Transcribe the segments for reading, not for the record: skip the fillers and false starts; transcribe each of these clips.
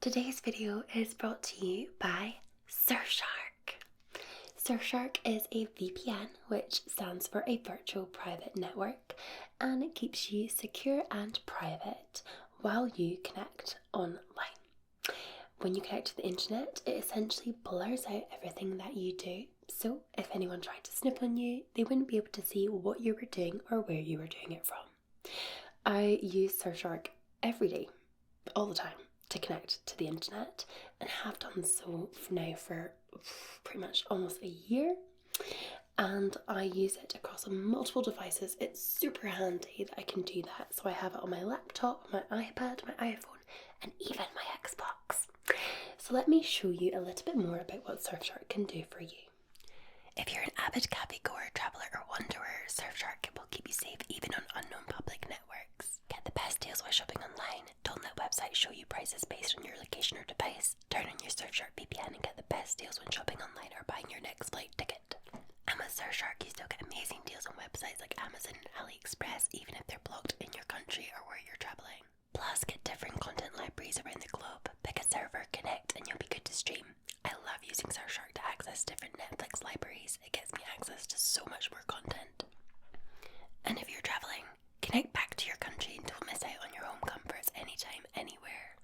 Today's video is brought to you by Surfshark. Surfshark is a VPN, which stands for a virtual private network, and it keeps you secure and private while you connect online. When you connect to the internet, it essentially blurs out everything that you do. So if anyone tried to snip on you, they wouldn't be able to see what you were doing or where you were doing it from. I use Surfshark every day, all the time, to connect to the internet, and have done so now for pretty much almost a year, and I use it across multiple devices. It's super handy that I can do that. So I have it on my laptop, my iPad, my iPhone, and even my Xbox. So let me show you a little bit more about what Surfshark can do for you. If you're an avid cafe-goer, traveller or wanderer, Surfshark will keep you safe even on unknown public networks. Get the best deals while shopping online. Don't let websites show you prices based on your location or device. Turn on your Surfshark VPN and get the best deals when shopping online or buying your next flight ticket. And with Surfshark, you still get amazing deals on websites like Amazon and AliExpress, even if they're blocked in your country or where you're travelling. Plus, get different content libraries around the globe. Pick a server, connect, and you'll be good to stream. I love using Surfshark to access different Netflix libraries. It gets me access to so much more content. And if you're travelling, connect back to your country and don't miss out on your home comforts anytime, anywhere.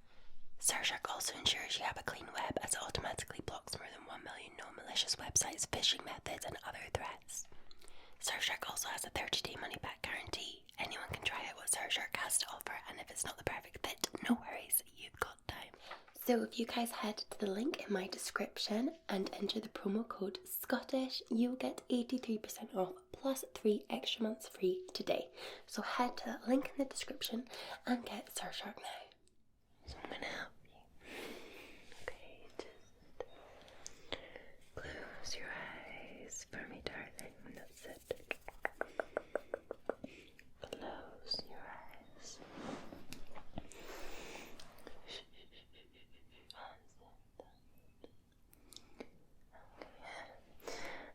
Surfshark also ensures you have a clean web, as it automatically blocks more than 1 million known malicious websites, phishing methods, and other threats. Surfshark also has a 30-day money-back guarantee. Anyone can try out what Surfshark has to offer, and if it's not the perfect fit, no worries, you've got time. So if you guys head to the link in my description and enter the promo code Scottish, you'll get 83% off plus 3 extra months free today. So head to that link in the description and get Surfshark now. So I'm going to help you. Okay, just close your eyes for me, darling. That's it. Close your eyes.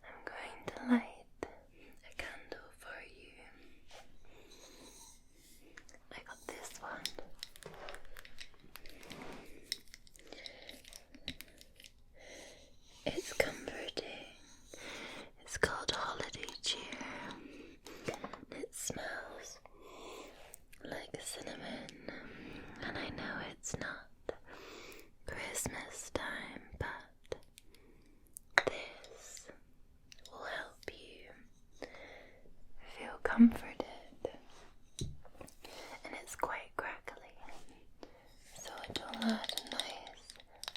I'm going to light a candle for you. I got this one. It's comforting. It's called Holiday Cheer. It smells like cinnamon, and I know it's not Christmas time, but this will help you feel comforted, and it's quite crackly, so it'll add a nice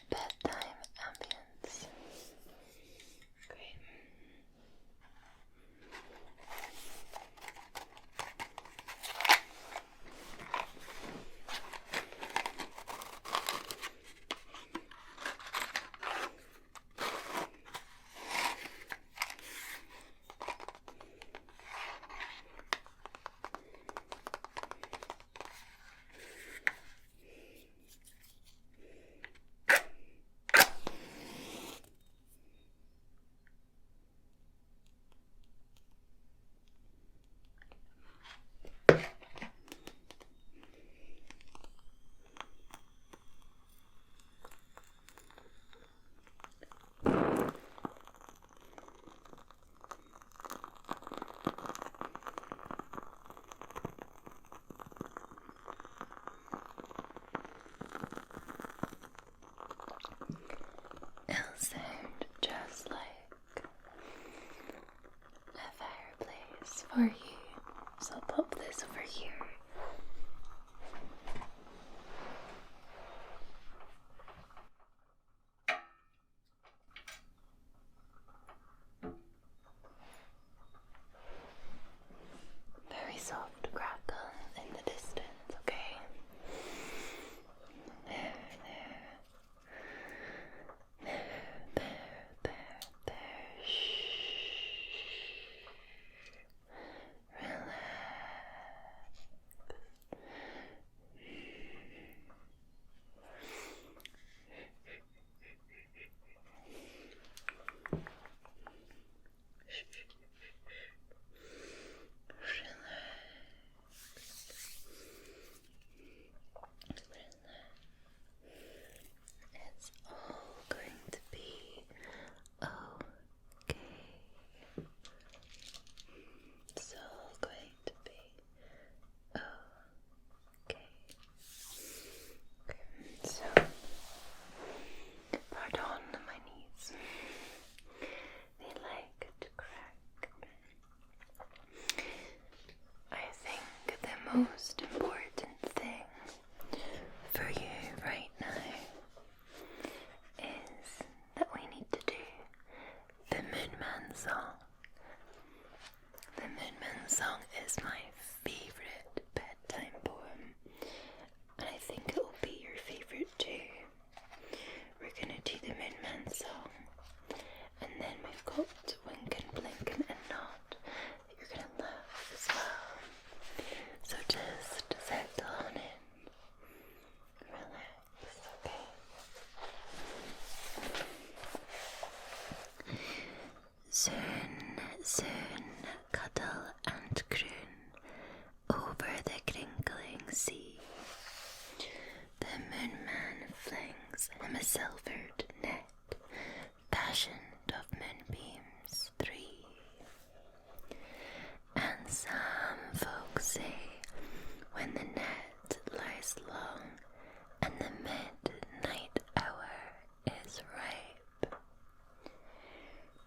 bedtime ambience. Great. It'll sound just like a fireplace for you. So I'll pop this over here. Very soft crackle in the distance, okay? There. Shh. Relax. most important thing for you right now is that we need to do the Moonman song. The Moonman song is my favourite bedtime poem, and I think it will be your favourite too. We're going to do the Moonman song, and then we've got Winkin, Blinkin and Nod that you're going to love as well. So just settle on in, relax, okay? Soon, soon, cuddle and croon over the crinkling sea. The Moonman flings him a silvered net, fashioned of moonbeams 3. And some folks say, when the net lies long and the midnight hour is ripe,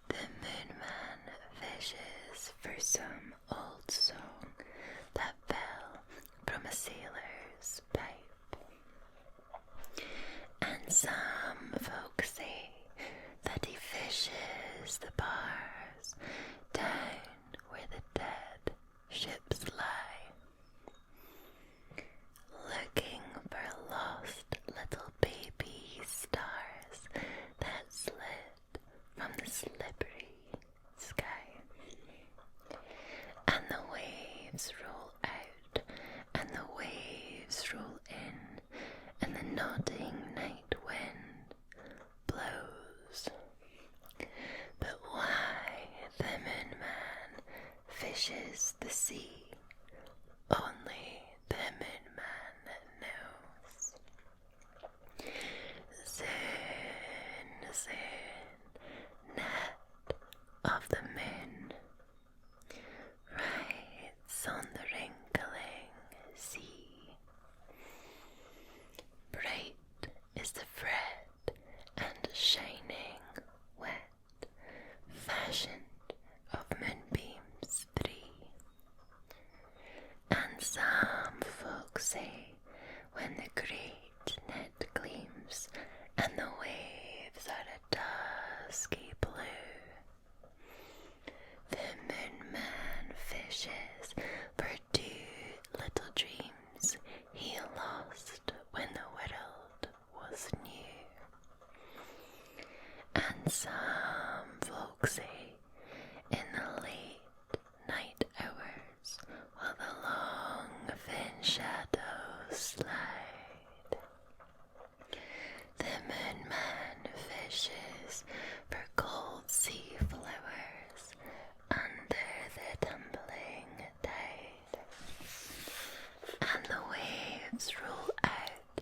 the Moonman fishes for some old song that fell from a sailor's pipe. And some folks say that he fishes the bars down where the dead ships lie, looking for lost little baby stars that slid from the slippery sky. And the waves roll out, and the waves roll in, and the nodding night wind blows. But why the Moonman fishes the sea, only the Moonman knows. Soon, soon, net of the moon rides on the wrinkling sea. Bright is the thread and shining wet, fashioned of moonbeams 3. And some folks say, when the great net gleams and the waves are a dusky blue, the Moonman fishes for 2 little dreams he lost when the world was new. And some folks say, in the late night hours, while the long thin shadows slide, the Moonman fishes for cold sea flowers under the tumbling tide. And the waves roll out,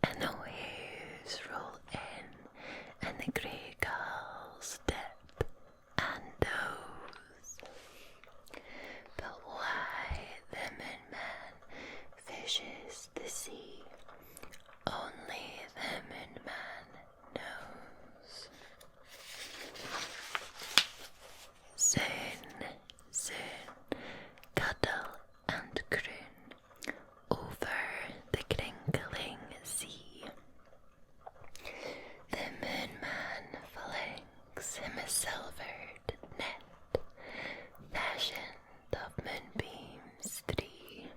and the waves roll in, and the grey gulls dip and doze. But why the Moonman fishes the sea, only the Moonman knows. Soon, soon, cuddle and croon over the crinkling sea. The Moonman flings him a silvered net, fashioned of moonbeams 3.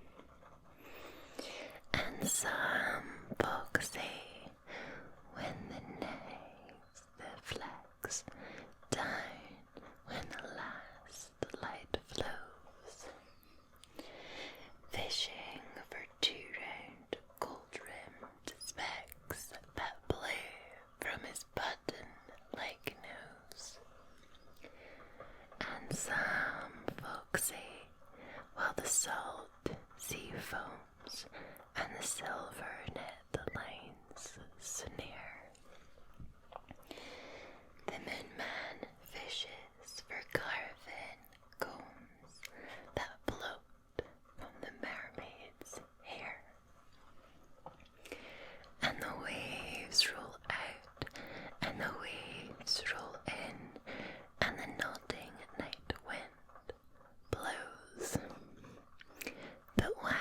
And some folks say, when the night the flecks down, when the last light flows, fishing for 2 round gold-rimmed specks that blew from his button-like nose. And some folks say, while the salt sea foams and the silver net lines so near, the Moonman fishes for carven combs that float from the mermaid's hair. And the waves roll out, and the waves roll in, and the nodding night wind blows. But why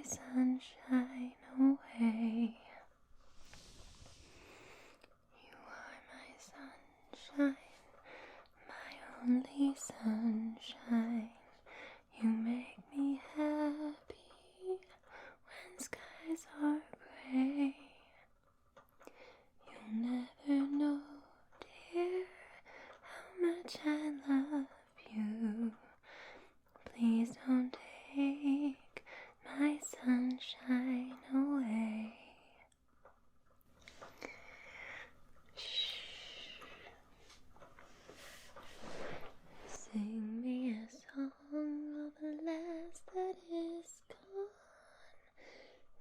sunshine away. You are my sunshine, my only sunshine. You make me happy when skies are gray. You'll never know, dear, how much I love you. Please don't take my sunshine away. Shh. Sing me a song of the last that is gone.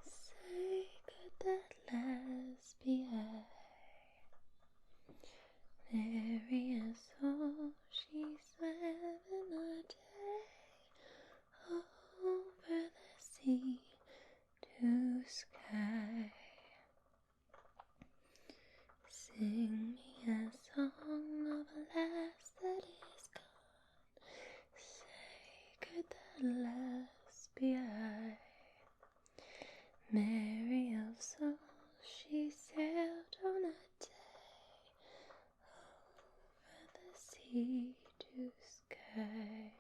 Say could that last be I? Marry a soul, she swam in a day over the sea to sky. Sing me a song of a lass that is gone. Say could that lass be I? Mary of soul, she sailed on a day over the sea to sky.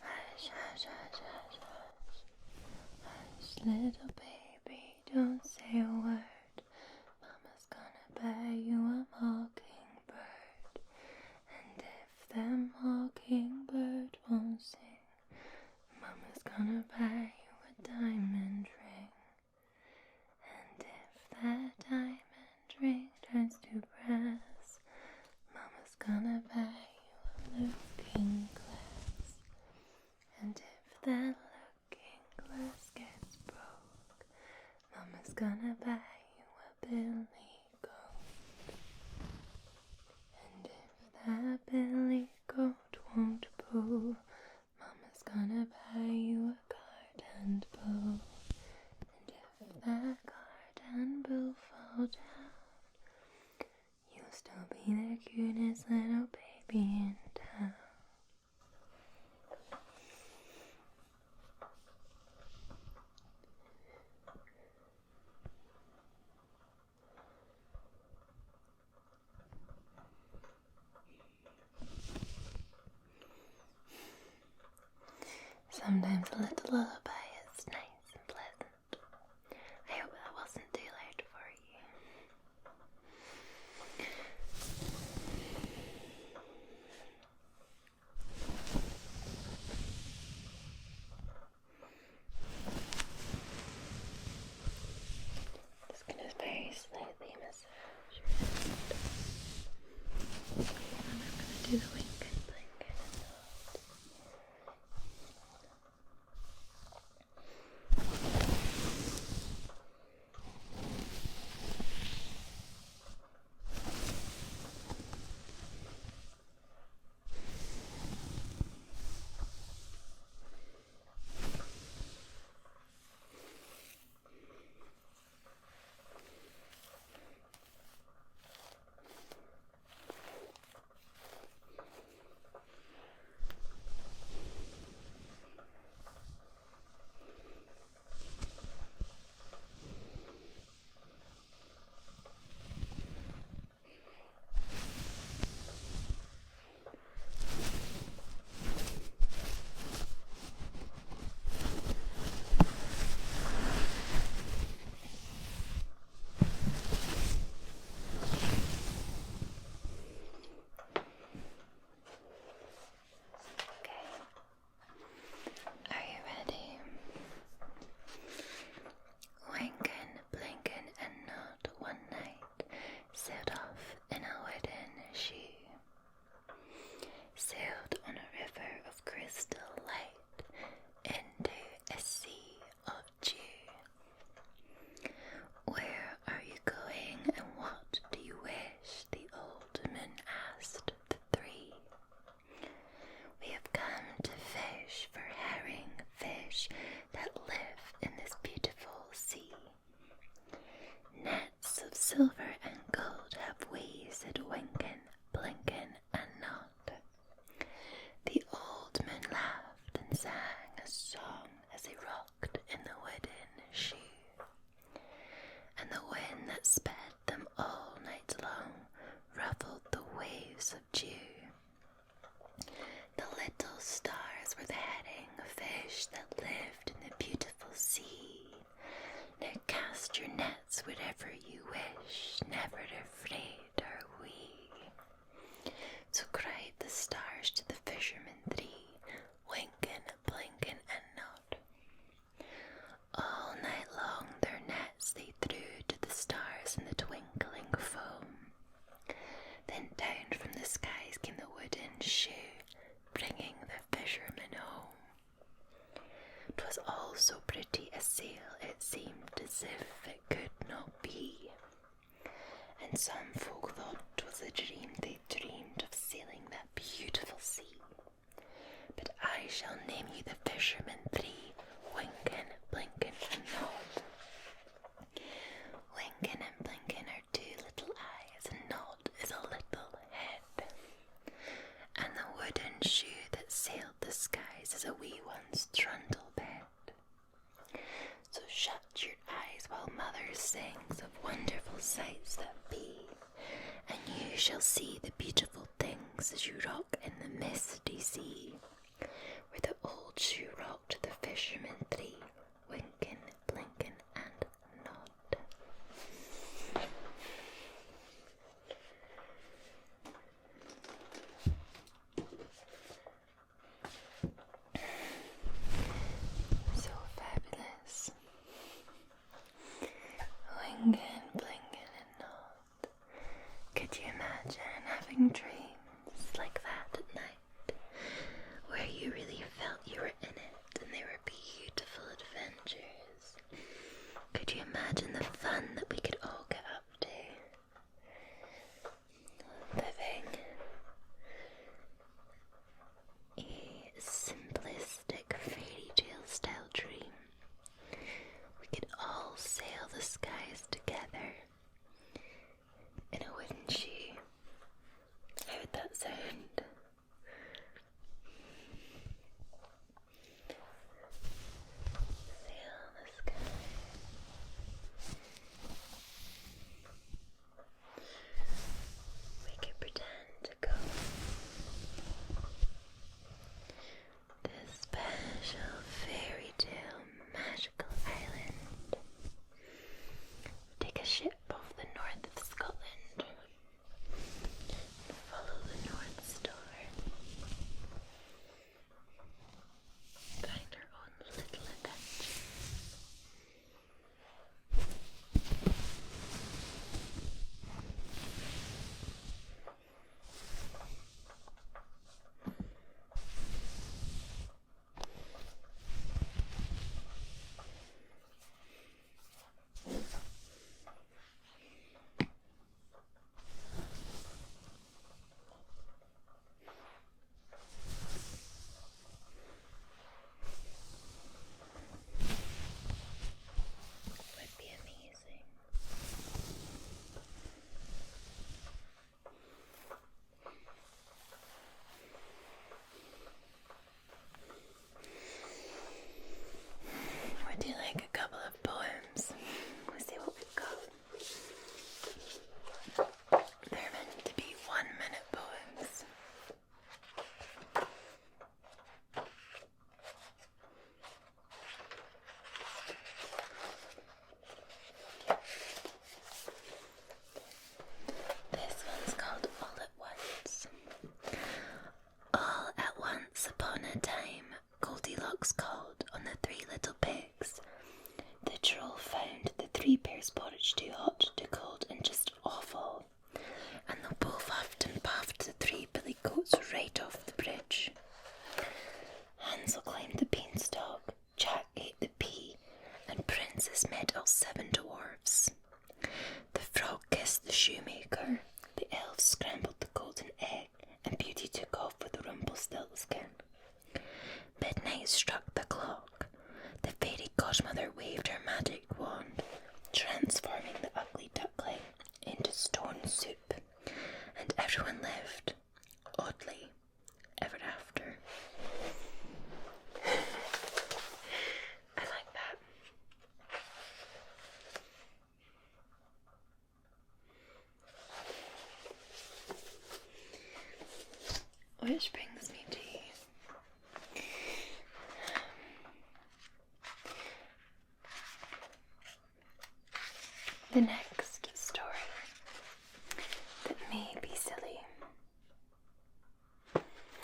Hush, hush, hush, hush, hush. Hush, little baby, don't say a word. Mama's gonna buy you a mockingbird. And if that mockingbird won't sing, Mama's gonna buy you a diamond ring. And if that diamond ring turns to brass, Mama's gonna buy you a looking glass. And if that looking glass gets broke, Mama's gonna buy you a billy goat. And if that billy goat won't poo, Mama's gonna buy you a garden bow. And if that garden bow fall down, you'll still be the cutest little baby in town. Silver and gold have we, said Winkin, Blinkin, and Nod. The old moon laughed and sang a song as he rocked in the wooden shoe. And the wind that sped them all night long ruffled the waves of dew. The little stars were the herring fish that lived in the beautiful sea. Now cast your nets wherever you wish, never afraid are we. So cried the stars to the fishermen three, Winkin, Blinkin, and Nod. All night long their nets they threw to the stars in the twinkling foam. Then down from the skies came the wooden shoe, bringing the fishermen home. 'Twas all so pretty a sail, it seemed as if it could not be. And some folk thought 'twas a dream they dreamed of sailing that beautiful sea. But I shall name you the fishermen three, Winkin, Blinkin, and Nod. Winkin and Blinkin are two little eyes, and Nod is a little head. And the wooden shoe that sailed the skies is a wee one's trundle bed. So shut your eyes while mother sings of wonderful sights that be, and you shall see the beautiful things as you rock in the misty sea, where the old shoe rocked the fishermen three, Winkin, Blinkin, and Nod. So fabulous. Winkin, Blinkin, and Nod. Could you imagine having dreams like that at night, where you really felt you were in it and they were beautiful adventures? Could you imagine the fun that we could all get up to? Living a simplistic fairy tale style dream. We could all sail the skies together in a wooden shoe. How would that sound? Sail the sky. We could pretend to go this special fairy tale magical island. Take a ship off the north of Scotland and follow the North Star. Find our own little adventure. Would be amazing. Would you like a couple of poems? Let's see what we've got. They're meant to be 1-minute poems. This one's called All at Once. All at once upon a time, Goldilocks called on the three little pigs. The troll found the 3 pairs porridge too hot, too cold, and just awful. And they both huffed and puffed the 3 billy goats right off the bridge. Hansel climbed the beanstalk, Jack ate the pea, and Princess met all 7 dwarfs. The frog kissed the shoemaker, the elves scrambled the golden egg, and Beauty took off with the Rumpelstiltskin. Midnight struck the clock. The fairy godmother waved her magic wand, transforming the ugly duckling Which brings me to the next story that may be silly,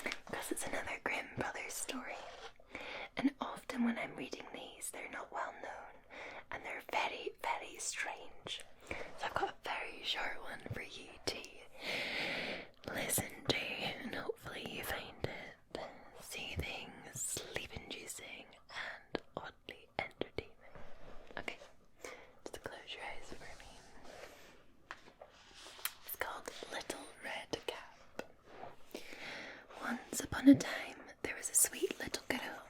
because it's another Grimm Brothers story, and often when I'm reading these they're not well known and they're very, very strange. So I've got a very short one for you to listen to, and hopefully you find it soothing, sleep-inducing and oddly entertaining. Okay, just close your eyes for me. It's called Little Red Cap. Once upon a time, there was a sweet little girl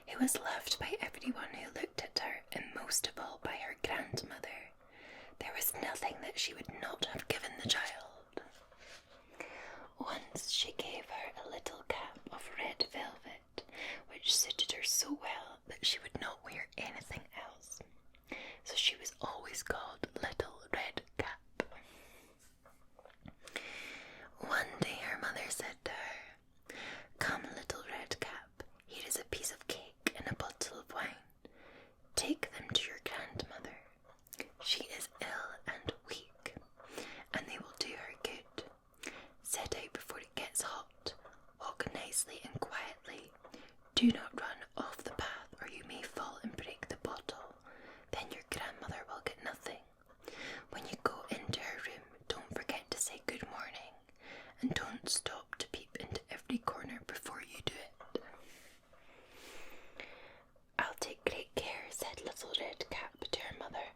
who was loved by everyone who looked at her, and most of all by her grandmother. There was nothing that she would not have given the child. Once she gave her a little cap of red velvet, which suited her so well that she would not wear anything else. So she was always called Little Red Cap. One day her mother said to her, "Come, Little Red Cap, here is a piece of cake and a bottle of wine. Take them to your grandmother. She is ill and weak, and they will do her good. Set out before it gets hot. Walk nicely and quietly. Do not run off the path, or you may fall and break the bottle. Then your grandmother will get nothing. When you go into her room, don't forget to say good morning, and don't stop to peep into every corner before you do it." "I'll take great care," said Little Red Cap to her mother,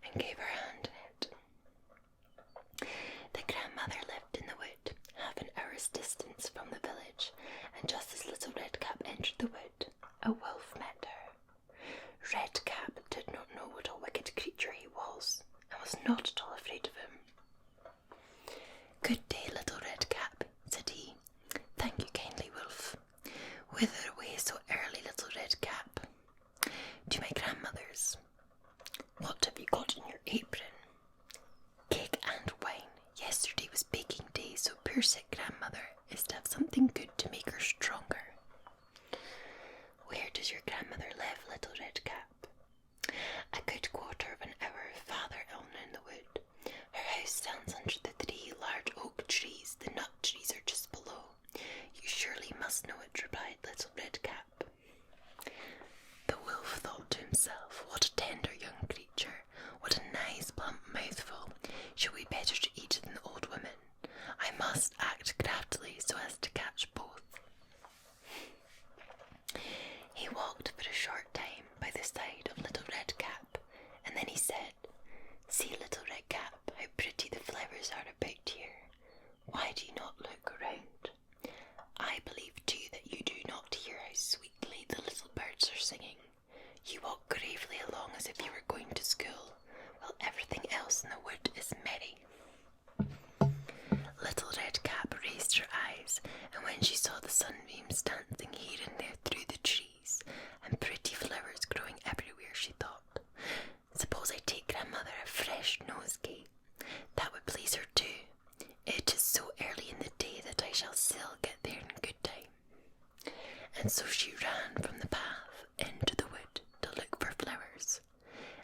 and gave her hand in it. The grandmother lived in the wood, half an hour's distance from the village, and just as Little Red Cap entered the wood, a wolf met her. Red Cap did not know what a wicked creature he was, and was not at all afraid of him. "Good day, Little Red Cap," said he. "Thank you kindly, wolf. Whither away so early, Little Red Cap?" "To my grandmother's." "What have you got in your apron?" "Cake and wine. Yesterday was baking day, so poor sick grandmother is to have something good to make her stronger." "Where does your grandmother live, Little Red Cap?" "A good quarter of an hour farther on in the wood. Her house stands under the 3 large oak trees. The nut trees are just below. You surely must know it," replied Little Red Cap. The wolf thought to himself, "What a tender young creature, what a nice plump mouthful. She'll be better to eat than the old woman. I must act craftily so as to catch both." He walked for a short time by the side of Little Red Cap, and then he said, "See, Little Red Cap, how pretty the flowers are about here. Why do you not look around? I believe too that you do not hear how sweetly the little birds are singing. You walk gravely along as if you were going to school, while everything else in the wood is merry." Little Red Cap raised her eyes, and when she saw the sunbeams dancing here and there through the trees, and pretty flowers growing everywhere, she thought, "Suppose I take grandmother a fresh nosegay. That would please her too. It is so early in the day that I shall still get there in good time." And so she ran from the path into the wood to look for flowers,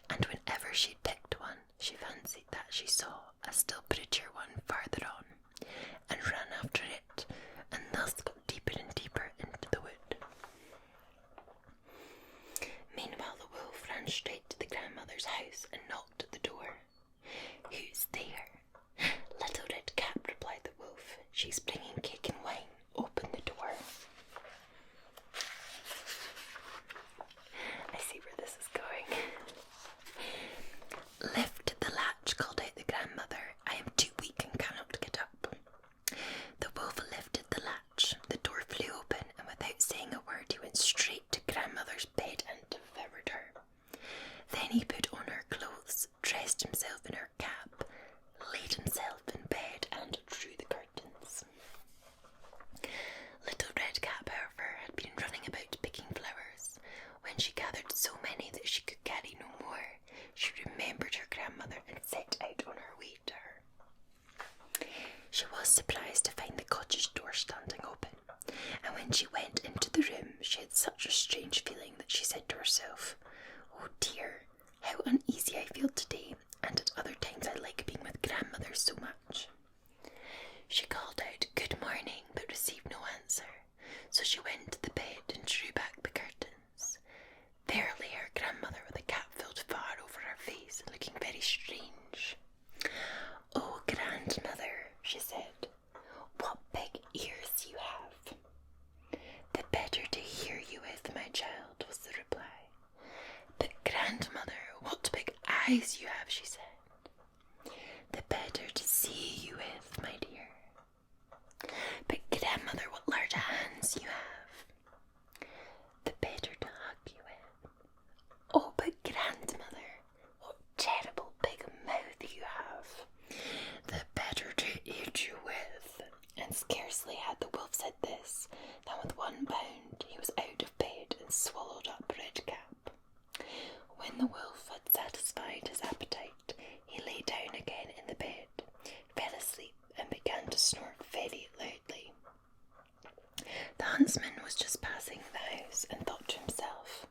and whenever she picked one, she fancied that she saw a still prettier one farther on, and ran after it, and thus got deeper and deeper into the wood. Meanwhile the wolf ran straight to the grandmother's house and knocked at the door. "Who's there?" "Little Red Cap," replied the wolf. "She's bringing cake and wine. Open the door." I see where this is going. "Lift the latch," called out the grandmother. "I am too weak and cannot get up." The wolf lifted the latch. The door flew open, and without saying a word he went straight to grandmother's bed and devoured her. Then he put on her clothes, dressed himself in her cap, laid himself in bed, and drew the curtains. Little Red Cap, however, had been running about picking flowers. When she gathered so many that she could carry no more, she remembered her grandmother and set out on her way to her. She was surprised to find the cottage door standing open. she went into the room, she had such a strange feeling that she said to herself, "Oh dear, how uneasy I feel today, and at other times I like being with grandmother so much." She called out "Good morning," but received no answer, so she went to the bed and drew back the curtains. There lay her grandmother with a cap-filled fur over her face, looking very strange. "Oh, grandmother," she said, "what big ears you have." "The better to hear you with, my child," was the reply. "But grandmother, what big eyes you have," she said. "The better to see you with, my dear." "But grandmother, what large hands you have." "The better to hug you with." "Oh, but grandmother, what terrible big mouth you have." "The better to eat you with." And scarcely had the wolf said this, than with one bound he was out of bed and swallowed up Redcap. When the wolf had satisfied his appetite, he lay down again in the bed, fell asleep, and began to snore very loudly. The huntsman was just passing the house and thought to himself,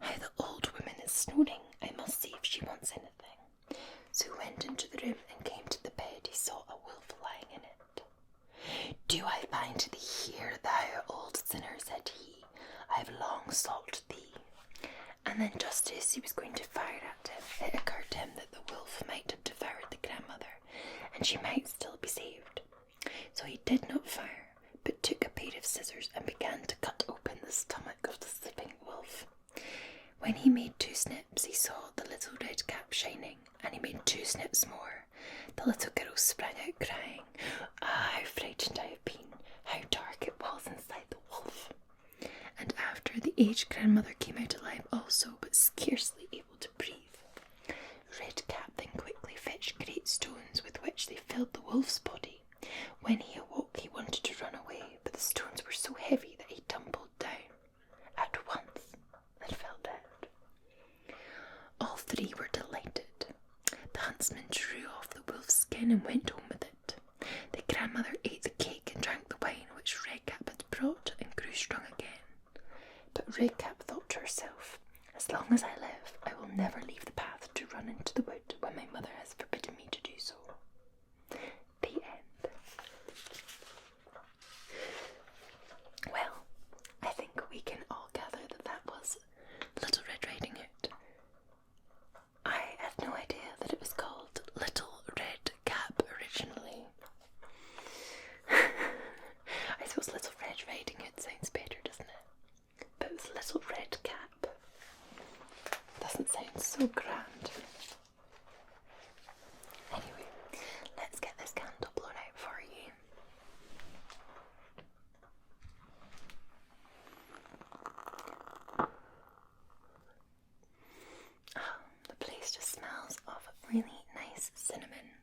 "How the old woman is snoring, I must see if she wants anything." So he went into the room and came to the bed. He saw a wolf lying in it. "Do I find thee here, thou old sinner?" said he. "I have long sought thee." And then just as he was going to fire at him, it occurred to him that the wolf might have devoured the grandmother, and she might still be saved. So he did not fire, but took a pair of scissors and began to cut open the stomach of the sleeping wolf. When he made 2 snips, he saw the little red cap shining, and he made 2 snips more. The little girl sprang out crying, "Ah, how frightened I have been! How dark it was inside the wolf!" And after, the aged grandmother came out alive also, but scarcely able to breathe. Redcap then quickly fetched great stones with which they filled the wolf's body. When he awoke, he wanted to run away, but the stones were so heavy that he tumbled down at once and fell dead. All 3 were delighted. The huntsman drew off the wolf's skin and went home with it. The grandmother ate the cake and drank the wine which Redcap had brought and grew strong again. But Redcap thought to herself, "As long as I live, I will never leave the path to run into the wood when my mother has forbidden me to do so." The end. Well, I think we can all gather that that was Little Red Riding Hood. I had no idea that it was called Little Red Cap originally. I suppose Little Red Riding Hood sounds better, doesn't it? But it was Little Red Cap. Doesn't sound so grand. Anyway, let's get this candle blown out for you. Oh, the place just smells of really nice cinnamon.